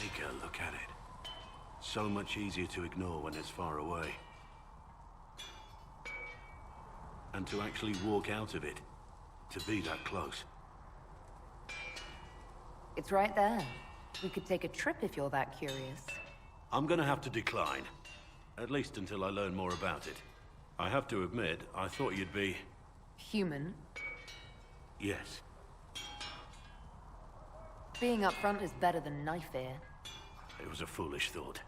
Take a look at it. So much easier to ignore when it's far away. And to actually walk out of it. To be that close. It's right there. We could take a trip if you're that curious. I'm gonna have to decline. At least until I learn more about it. I have to admit, I thought you'd be... Human. Yes. Being upfront is better than knife ear. It was a foolish thought.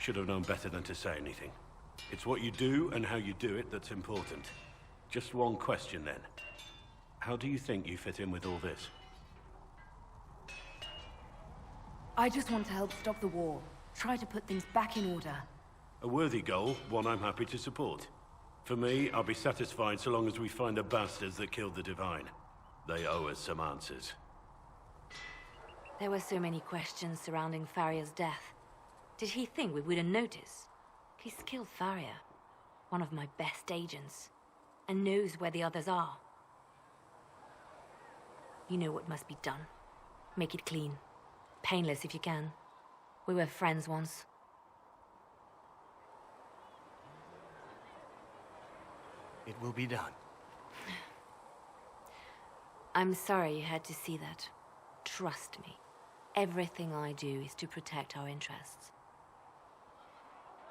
Should have known better than to say anything. It's what you do and how you do it that's important. Just one question then. How do you think you fit in with all this? I just want to help stop the war. Try to put things back in order. A worthy goal, one I'm happy to support. For me, I'll be satisfied so long as we find the bastards that killed the Divine. They owe us some answers. There were so many questions surrounding Farria's death. Did he think we wouldn't notice? He's killed Farria, one of my best agents, and knows where the others are. You know what must be done. Make it clean. Painless if you can. We were friends once. It will be done. I'm sorry you had to see that. Trust me. Everything I do is to protect our interests.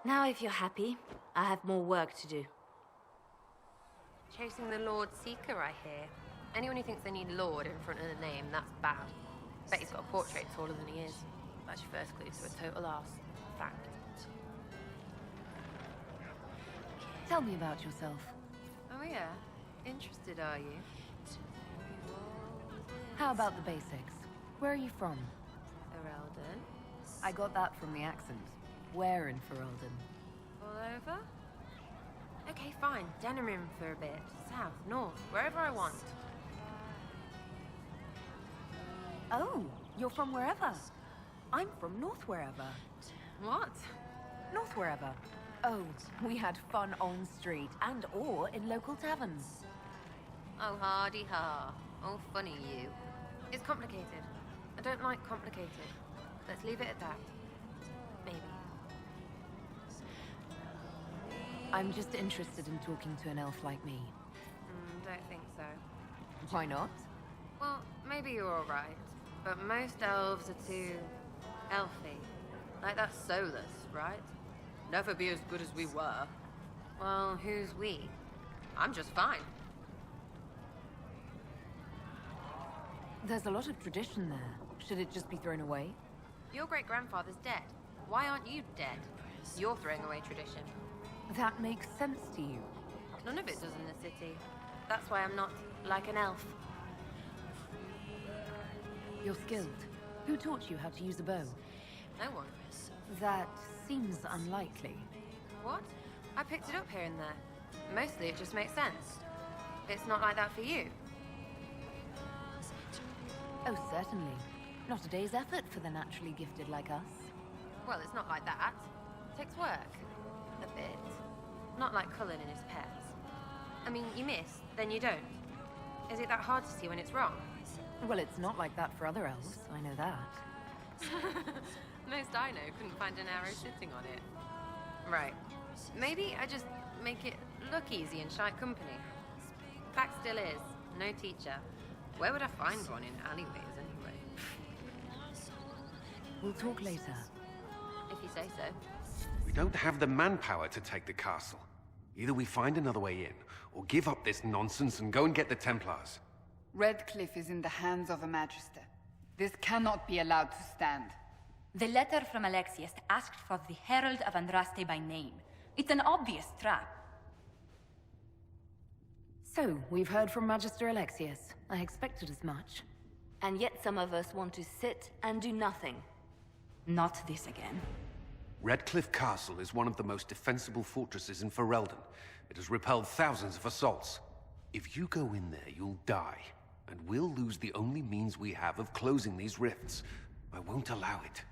Now, if you're happy, I have more work to do. Chasing the Lord Seeker, I hear. Anyone who thinks they need Lord in front of the name, that's bad. Bet he's got a portrait taller than he is. That's your first clue to a total arse. Fact. Tell me about yourself. Oh yeah? Interested, are you? How about the basics? Where are you from? Ferelden? I got that from the accent. Where in Ferelden? All over? Okay, fine. Denerim for a bit. South, north, wherever I want. Oh, you're from wherever. I'm from north wherever. What? North wherever. Oh, we had fun on street and or in local taverns. Oh, hardy ha. Oh, funny you. It's complicated. I don't like complicated. Let's leave it at that. Maybe. I'm just interested in talking to an elf like me. Don't think so. Why not? Well, maybe you're alright. But most elves are too... elfy. Like that's soulless, right? Never be as good as we were. Well, who's we? I'm just fine. There's a lot of tradition there. Should it just be thrown away? Your great-grandfather's dead. Why aren't you dead? You're throwing away tradition. That makes sense to you. None of it does in the city. That's why I'm not like an elf. You're skilled. Who taught you how to use a bow? No one. That seems unlikely. What? I picked it up here and there. Mostly it just makes sense. It's not like that for you. Oh, certainly. Not a day's effort for the naturally gifted like us. Well, it's not like that. It takes work. A bit. Not like Cullen and his pets. I mean, you miss, then you don't. Is it that hard to see when it's wrong? Well, it's not like that for other elves. I know that. Most I know couldn't find an arrow sitting on it. Right. Maybe I just make it look easy in shy company. Fact still is, no teacher. Where would I find one in alleyways anyway? We'll talk later. If you say so. We don't have the manpower to take the castle. Either we find another way in, or give up this nonsense and go and get the Templars. Redcliffe is in the hands of a Magister. This cannot be allowed to stand. The letter from Alexius asked for the Herald of Andraste by name. It's an obvious trap. So, we've heard from Magister Alexius. I expected as much. And yet some of us want to sit and do nothing. Not this again. Redcliffe Castle is one of the most defensible fortresses in Ferelden. It has repelled thousands of assaults. If you go in there, you'll die. And we'll lose the only means we have of closing these rifts. I won't allow it.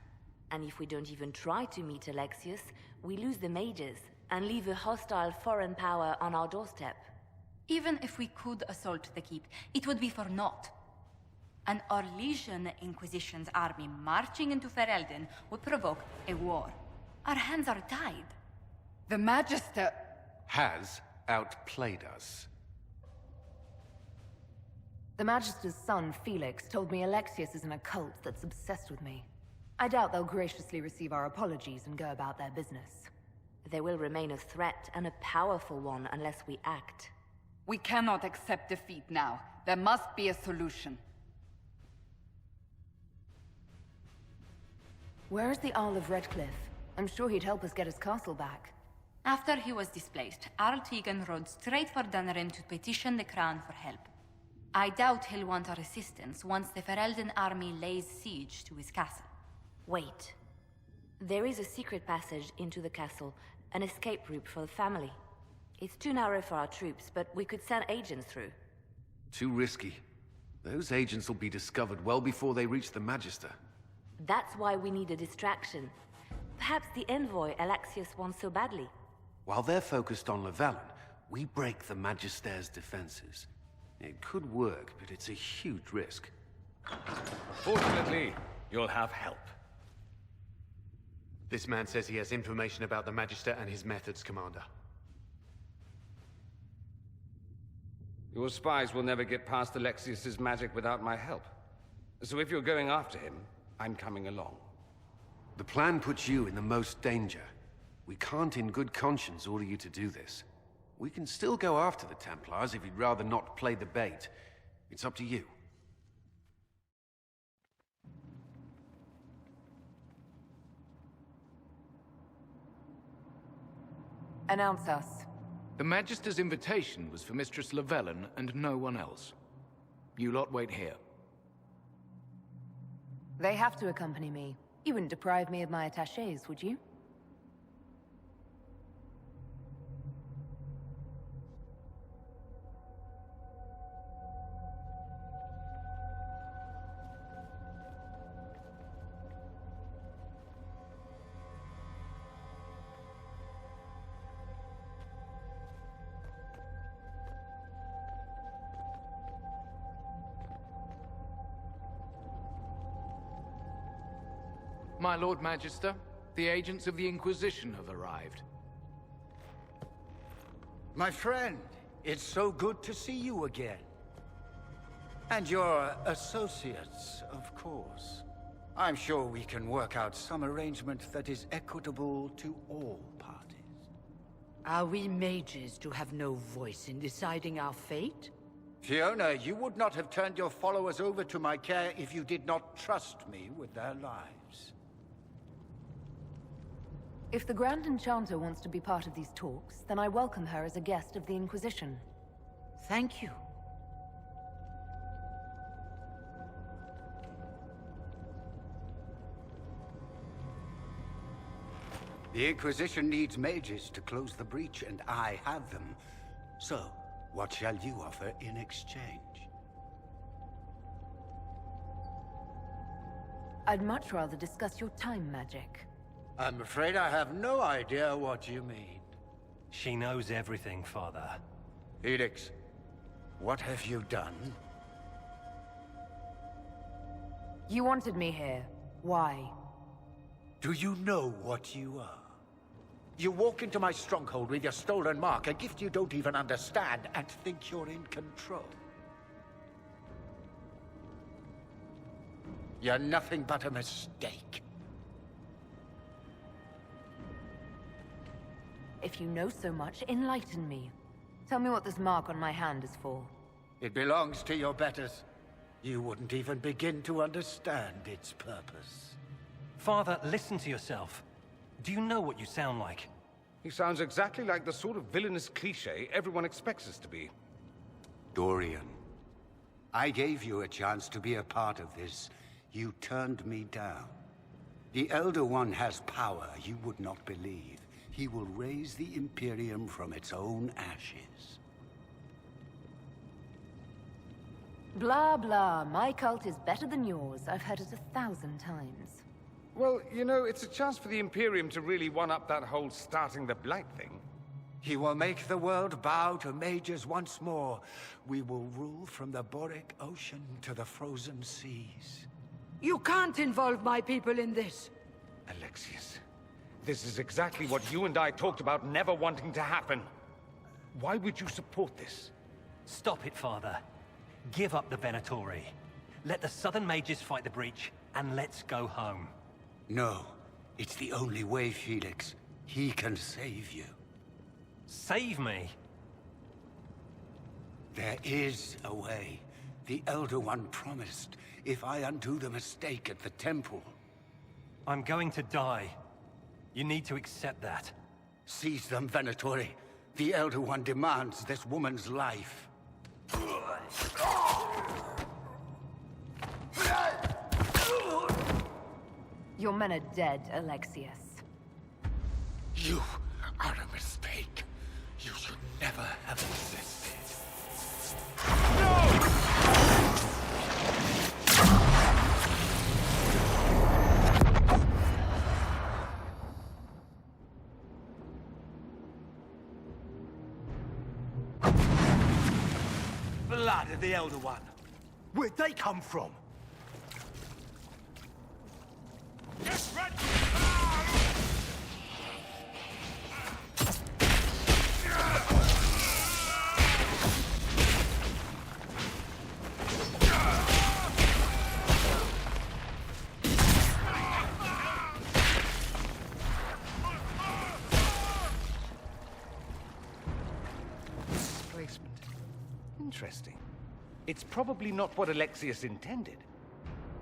And if we don't even try to meet Alexius, we lose the mages and leave a hostile foreign power on our doorstep. Even if we could assault the keep, it would be for naught. An Orlesian Inquisition's army marching into Ferelden would provoke a war. Our hands are tied. The Magister... Has outplayed us. The Magister's son, Felix, told me Alexius is in a cult that's obsessed with me. I doubt they'll graciously receive our apologies and go about their business. They will remain a threat, and a powerful one, unless we act. We cannot accept defeat now. There must be a solution. Where is the Arl of Redcliffe? I'm sure he'd help us get his castle back. After he was displaced, Arl Tegan rode straight for Dunnerin to petition the Crown for help. I doubt he'll want our assistance once the Ferelden army lays siege to his castle. Wait. There is a secret passage into the castle, an escape route for the family. It's too narrow for our troops, but we could send agents through. Too risky. Those agents will be discovered well before they reach the Magister. That's why we need a distraction. Perhaps the envoy Alexius wants so badly. While they're focused on Lavellan, we break the Magister's defenses. It could work, but it's a huge risk. Fortunately, you'll have help. This man says he has information about the Magister and his methods, Commander. Your spies will never get past Alexius's magic without my help. So if you're going after him, I'm coming along. The plan puts you in the most danger. We can't in good conscience order you to do this. We can still go after the Templars if you'd rather not play the bait. It's up to you. Announce us. The Magister's invitation was for Mistress Lavellan and no one else. You lot wait here. They have to accompany me. You wouldn't deprive me of my attachés, would you? My Lord Magister, the agents of the Inquisition have arrived. My friend, it's so good to see you again. And your associates, of course. I'm sure we can work out some arrangement that is equitable to all parties. Are we mages to have no voice in deciding our fate? Fiona, you would not have turned your followers over to my care if you did not trust me with their lives. If the Grand Enchanter wants to be part of these talks, then I welcome her as a guest of the Inquisition. Thank you. The Inquisition needs mages to close the breach, and I have them. So, what shall you offer in exchange? I'd much rather discuss your time magic. I'm afraid I have no idea what you mean. She knows everything, Father. Felix, what have you done? You wanted me here. Why? Do you know what you are? You walk into my stronghold with your stolen mark, a gift you don't even understand, and think you're in control. You're nothing but a mistake. If you know so much, enlighten me. Tell me what this mark on my hand is for. It belongs to your betters. You wouldn't even begin to understand its purpose. Father, listen to yourself. Do you know what you sound like? He sounds exactly like the sort of villainous cliché everyone expects us to be. Dorian, I gave you a chance to be a part of this. You turned me down. The Elder One has power you would not believe. He will raise the Imperium from its own ashes. Blah, blah. My cult is better than yours. I've heard it 1,000 times. Well, you know, it's a chance for the Imperium to really one-up that whole starting the Blight thing. He will make the world bow to mages once more. We will rule from the Boric Ocean to the frozen seas. You can't involve my people in this. Alexius, this is exactly what you and I talked about never wanting to happen. Why would you support this? Stop it, Father. Give up the Venatori. Let the Southern Mages fight the breach, and let's go home. No. It's the only way, Felix. He can save you. Save me? There is a way. The Elder One promised, if I undo the mistake at the temple. I'm going to die. You need to accept that. Seize them, Venatori. The Elder One demands this woman's life. Your men are dead, Alexius. You are a mistake. You should never have existed. Blood of the Elder One. Where'd they come from? Get ready! Displacement. Interesting. It's probably not what Alexius intended.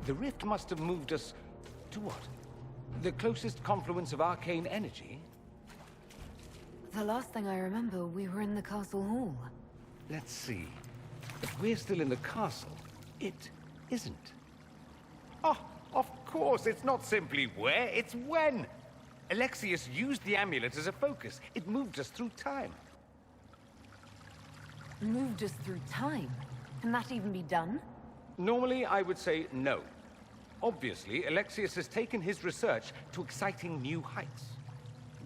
The rift must have moved us to what? The closest confluence of arcane energy? The last thing I remember, we were in the castle hall. Let's see. If we're still in the castle, it isn't. Oh, of course, it's not simply where, it's when. Alexius used the amulet as a focus. It moved us through time. Moved us through time? Can that even be done? Normally, I would say no. Obviously, Alexius has taken his research to exciting new heights.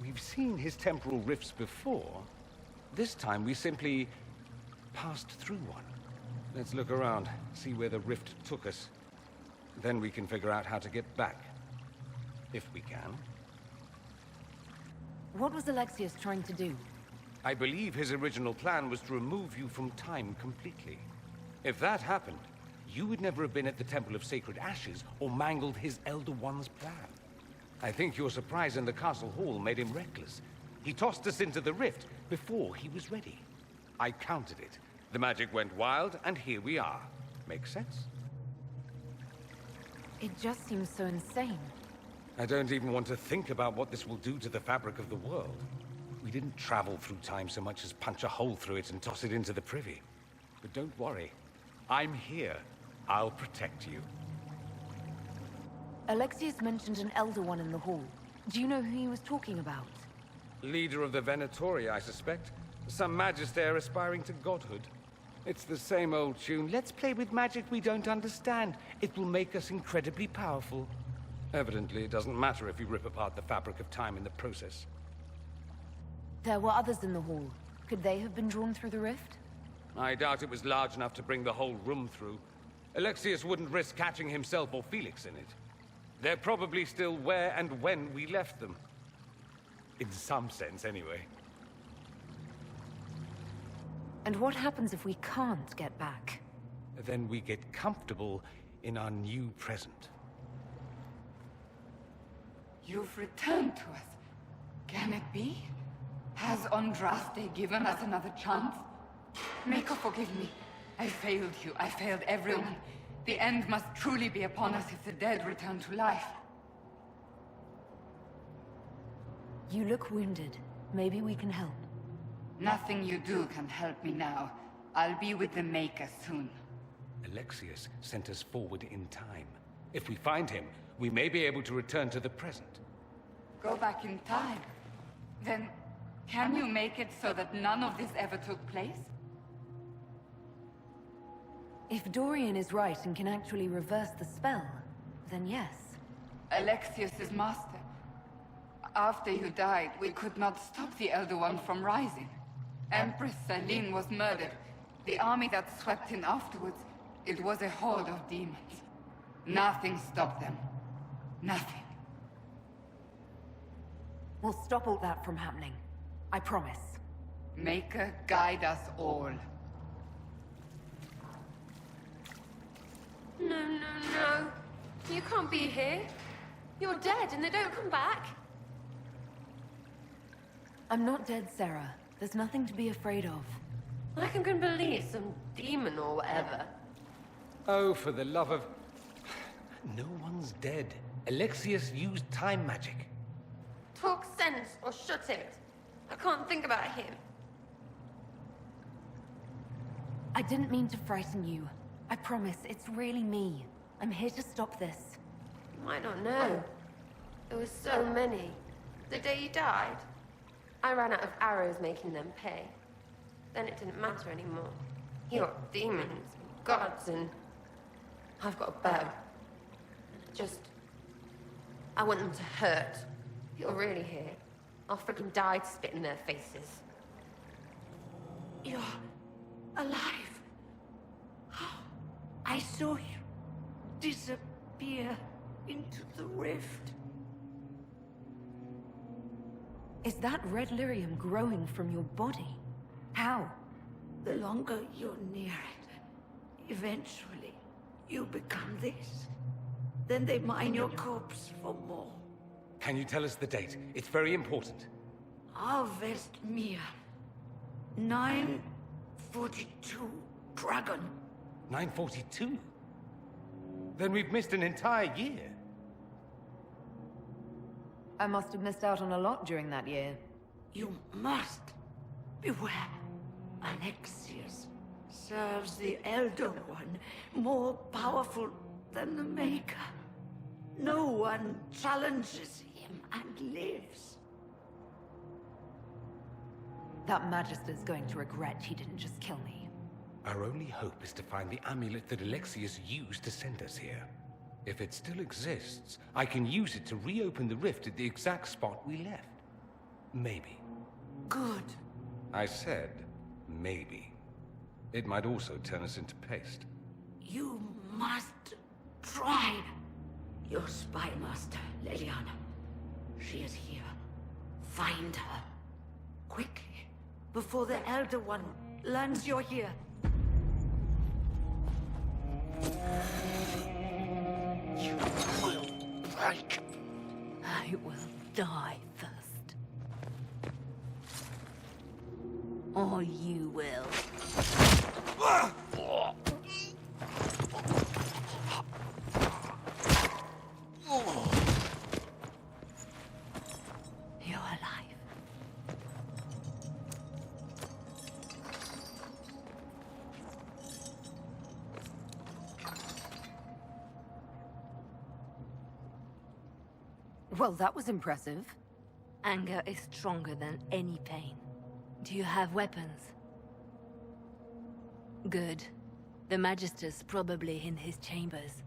We've seen his temporal rifts before. This time, we simply passed through one. Let's look around, see where the rift took us. Then we can figure out how to get back. If we can. What was Alexius trying to do? I believe his original plan was to remove you from time completely. If that happened, you would never have been at the Temple of Sacred Ashes or mangled his Elder One's plan. I think your surprise in the castle hall made him reckless. He tossed us into the rift before he was ready. I countered it. The magic went wild, and here we are. Make sense? It just seems so insane. I don't even want to think about what this will do to the fabric of the world. We didn't travel through time so much as punch a hole through it and toss it into the privy. But don't worry. I'm here. I'll protect you. Alexius mentioned an Elder One in the hall. Do you know who he was talking about? Leader of the Venatori, I suspect. Some magister aspiring to godhood. It's the same old tune. Let's play with magic we don't understand. It will make us incredibly powerful. Evidently, it doesn't matter if you rip apart the fabric of time in the process. There were others in the hall. Could they have been drawn through the rift? I doubt it was large enough to bring the whole room through. Alexius wouldn't risk catching himself or Felix in it. They're probably still where and when we left them. In some sense, anyway. And what happens if we can't get back? Then we get comfortable in our new present. You've returned to us. Can it be? Has Andraste given us another chance? Maker, forgive me. I failed you. I failed everyone. The end must truly be upon us if the dead return to life. You look wounded. Maybe we can help. Nothing you do can help me now. I'll be with the Maker soon. Alexius sent us forward in time. If we find him, we may be able to return to the present. Go back in time? Then, can you make it so that none of this ever took place? If Dorian is right and can actually reverse the spell, then yes. Alexius's master. After you died, we could not stop the Elder One from rising. Empress Celine was murdered. The army that swept in afterwards, it was a horde of demons. Nothing stopped them. Nothing. We'll stop all that from happening. I promise. Maker, guide us all. No. You can't be here. You're dead and they don't come back. I'm not dead, Sarah. There's nothing to be afraid of. Like I'm gonna believe some demon or whatever. Oh, for the love of... No one's dead. Alexius used time magic. Talk sense or shut it. I can't think about him. I didn't mean to frighten you. I promise, it's really me. I'm here to stop this. You might not know. There was so many. The day you died, I ran out of arrows making them pay. Then it didn't matter anymore. You got demons, gods, and I've got a bow. I want them to hurt. If you're really here, I'll freaking die to spit in their faces. You're alive. I saw you disappear into the rift. Is that red lyrium growing from your body? How? The longer you're near it, eventually you become this. Then they mine your corpse for more. Can you tell us the date? It's very important. Harvest Mia. 942 Dragon. 942? Then we've missed an entire year. I must have missed out on a lot during that year. You must beware. Alexius serves the Elder One, more powerful than the Maker. No one challenges him and lives. That Magister's going to regret he didn't just kill me. Our only hope is to find the amulet that Alexius used to send us here. If it still exists, I can use it to reopen the rift at the exact spot we left. Maybe. Good. I said, maybe. It might also turn us into paste. You must try. Your spy master, Leliana. She is here. Find her. Quickly, before the Elder One learns you're here. You will break. I will die first. Or you will. You're alive. Well, that was impressive. Anger is stronger than any pain. Do you have weapons? Good. The Magister's probably in his chambers.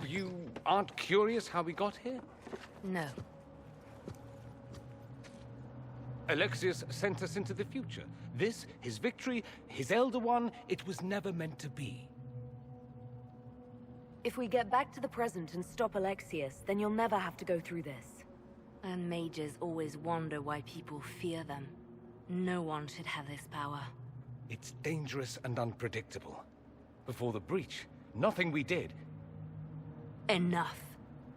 You aren't curious how we got here? No. Alexius sent us into the future. This, his victory, his Elder One, it was never meant to be. If we get back to the present and stop Alexius, then you'll never have to go through this. And mages always wonder why people fear them. No one should have this power. It's dangerous and unpredictable. Before the breach, nothing we did. Enough.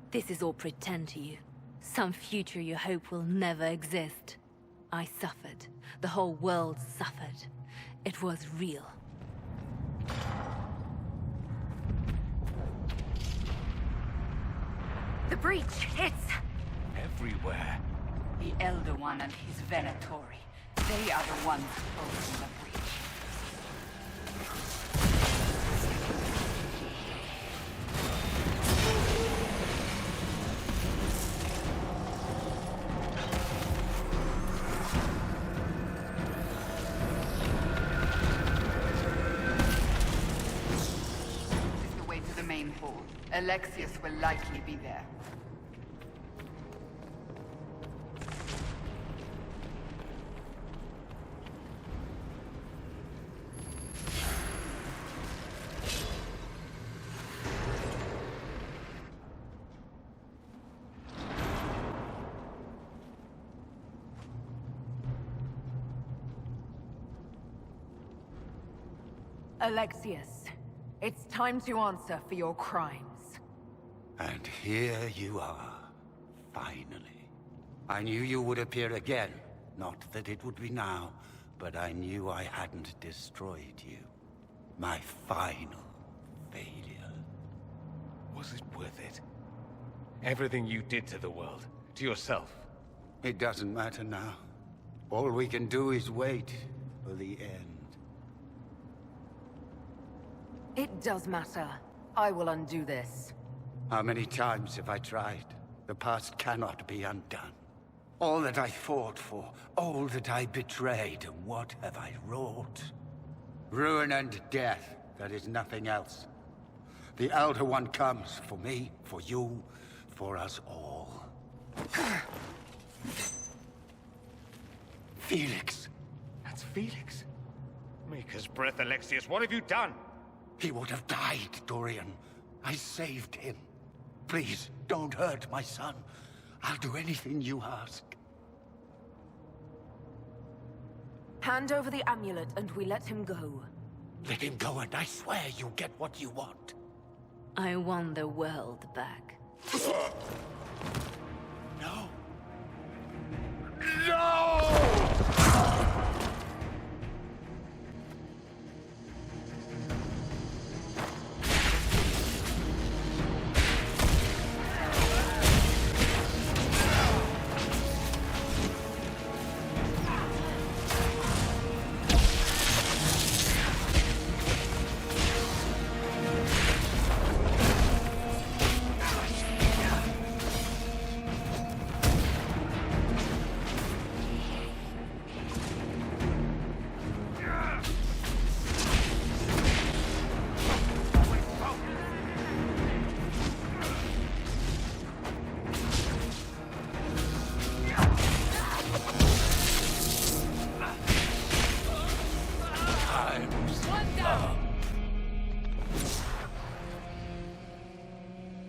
This is all pretend to you. Some future you hope will never exist. I suffered. The whole world suffered. It was real. The breach! It's... everywhere. The Elder One and his Venatori. They are the ones who opened the breach. This is the way to the main hall. Alexius will likely be there. Alexius, it's time to answer for your crimes. And here you are, finally. I knew you would appear again. Not that it would be now, but I knew I hadn't destroyed you. My final failure. Was it worth it? Everything you did to the world, to yourself. It doesn't matter now. All we can do is wait for the end. It does matter. I will undo this. How many times have I tried? The past cannot be undone. All that I fought for, all that I betrayed, and what have I wrought? Ruin and death, there is nothing else. The Elder One comes for me, for you, for us all. Felix. That's Felix. Maker's breath, Alexius, what have you done? He would have died, Dorian. I saved him. Please, don't hurt my son. I'll do anything you ask. Hand over the amulet and we let him go. Let him go and I swear you'll get what you want. I want the world back. No. No!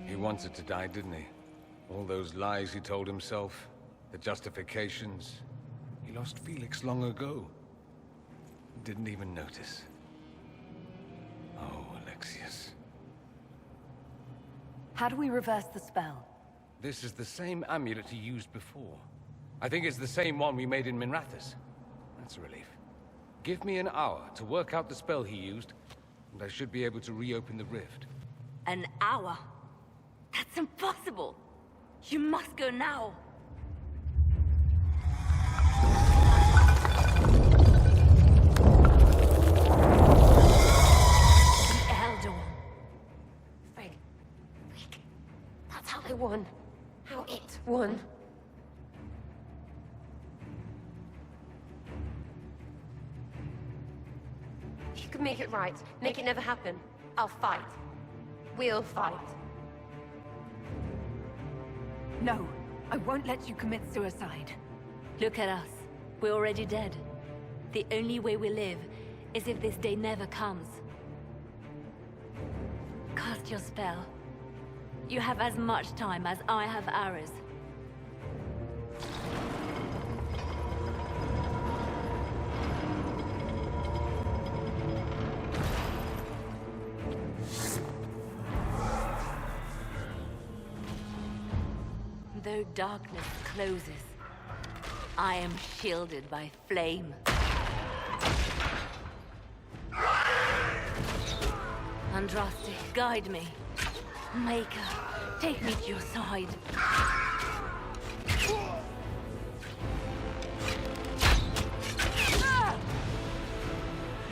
He wanted to die, didn't he? All those lies he told himself, the justifications. He lost Felix long ago. Didn't even notice. Oh, Alexius. How do we reverse the spell? This is the same amulet he used before. I think it's the same one we made in Minrathous. That's a relief. Give me an hour to work out the spell he used, and I should be able to reopen the rift. An hour? That's impossible! You must go now! The Elder One. Frig. That's how they won. How it won. If you can make it right, make it never happen, I'll fight. We'll fight. No, I won't let you commit suicide. Look at us. We're already dead. The only way we live is if this day never comes. Cast your spell. You have as much time as I have hours. Though darkness closes, I am shielded by flame. Andraste, guide me. Maker, take me to your side.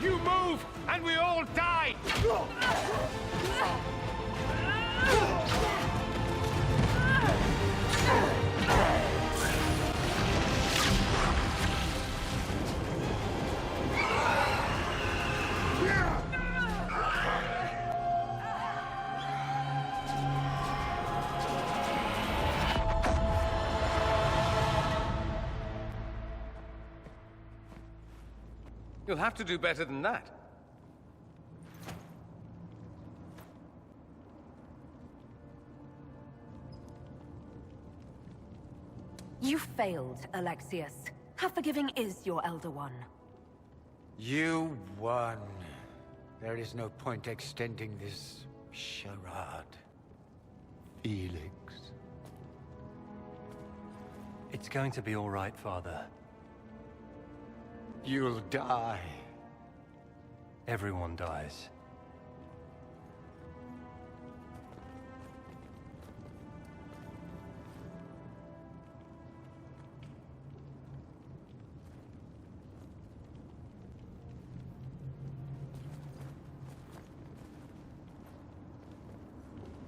You move, and we all die! You'll have to do better than that. You failed, Alexius. How forgiving is your Elder One? You won. There is no point extending this charade. Felix. It's going to be all right, Father. You'll die. Everyone dies.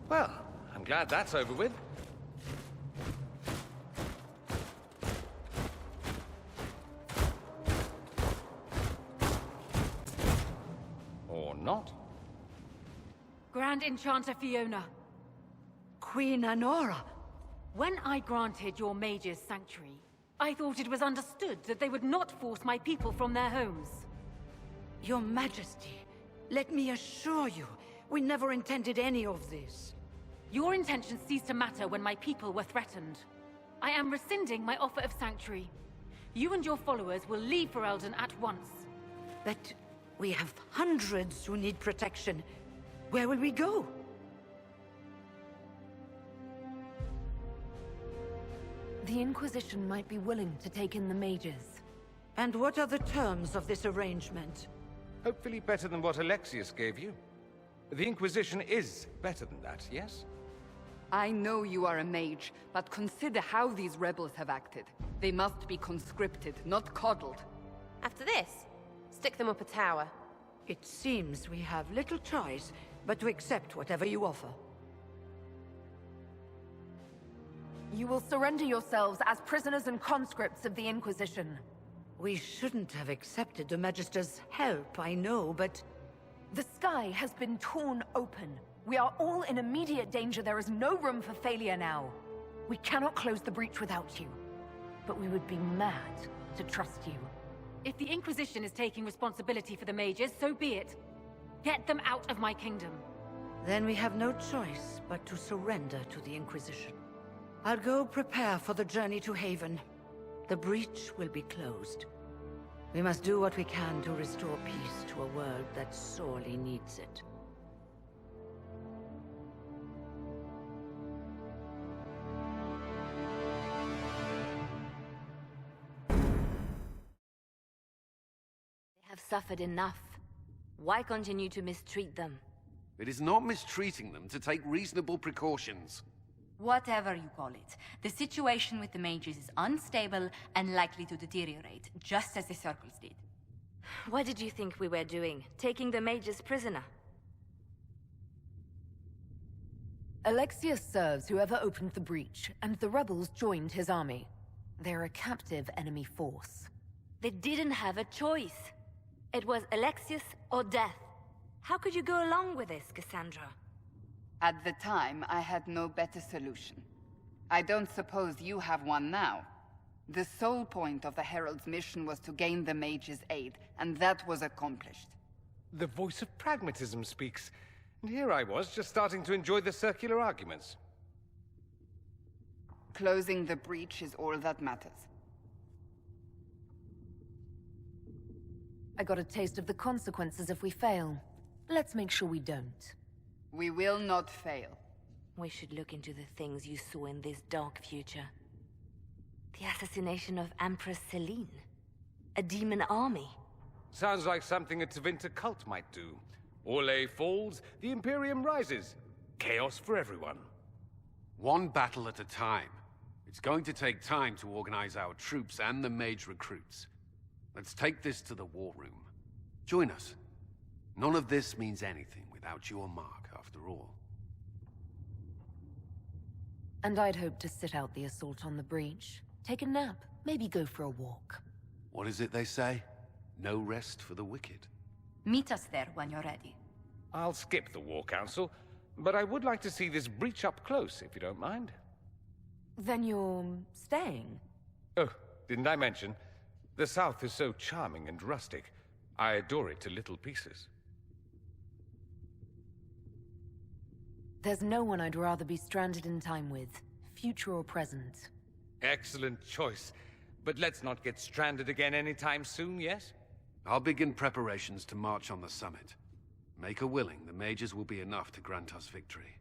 Well, I'm glad that's over with. Or not. Grand Enchanter Fiona. Queen Anora. When I granted your mages sanctuary, I thought it was understood that they would not force my people from their homes. Your Majesty, let me assure you, we never intended any of this. Your intentions ceased to matter when my people were threatened. I am rescinding my offer of sanctuary. You and your followers will leave Ferelden at once. But we have hundreds who need protection. Where will we go? The Inquisition might be willing to take in the mages. And what are the terms of this arrangement? Hopefully better than what Alexius gave you. The Inquisition is better than that, yes? I know you are a mage, but consider how these rebels have acted. They must be conscripted, not coddled. After this, stick them up a tower. It seems we have little choice but to accept whatever you offer. You will surrender yourselves as prisoners and conscripts of the Inquisition. We shouldn't have accepted the Magister's help, I know, but... The sky has been torn open. We are all in immediate danger. There is no room for failure now. We cannot close the breach without you. But we would be mad to trust you. If the Inquisition is taking responsibility for the mages, so be it. Get them out of my kingdom. Then we have no choice but to surrender to the Inquisition. I'll go prepare for the journey to Haven. The breach will be closed. We must do what we can to restore peace to a world that sorely needs it. They have suffered enough. Why continue to mistreat them? It is not mistreating them to take reasonable precautions. Whatever you call it, the situation with the mages is unstable and likely to deteriorate, just as the circles did. What did you think we were doing? Taking the mages prisoner? Alexius serves whoever opened the breach, and the rebels joined his army. They're a captive enemy force. They didn't have a choice. It was Alexius or death. How could you go along with this, Cassandra? At the time, I had no better solution. I don't suppose you have one now. The sole point of the Herald's mission was to gain the mage's aid, and that was accomplished. The voice of pragmatism speaks. And here I was, just starting to enjoy the circular arguments. Closing the breach is all that matters. I got a taste of the consequences if we fail. Let's make sure we don't. We will not fail. We should look into the things you saw in this dark future. The assassination of Empress Celine. A demon army. Sounds like something a Tevinter cult might do. Orlais falls, the Imperium rises. Chaos for everyone. One battle at a time. It's going to take time to organize our troops and the mage recruits. Let's take this to the war room. Join us. None of this means anything without your mark, after all. And I'd hoped to sit out the assault on the breach. Take a nap, maybe go for a walk. What is it they say? No rest for the wicked. Meet us there when you're ready. I'll skip the War Council, but I would like to see this breach up close, if you don't mind. Then you're staying? Oh, didn't I mention? The South is so charming and rustic. I adore it to little pieces. There's no one I'd rather be stranded in time with, future or present. Excellent choice. But let's not get stranded again anytime soon, yes? I'll begin preparations to march on the summit. Make her willing, the mages will be enough to grant us victory.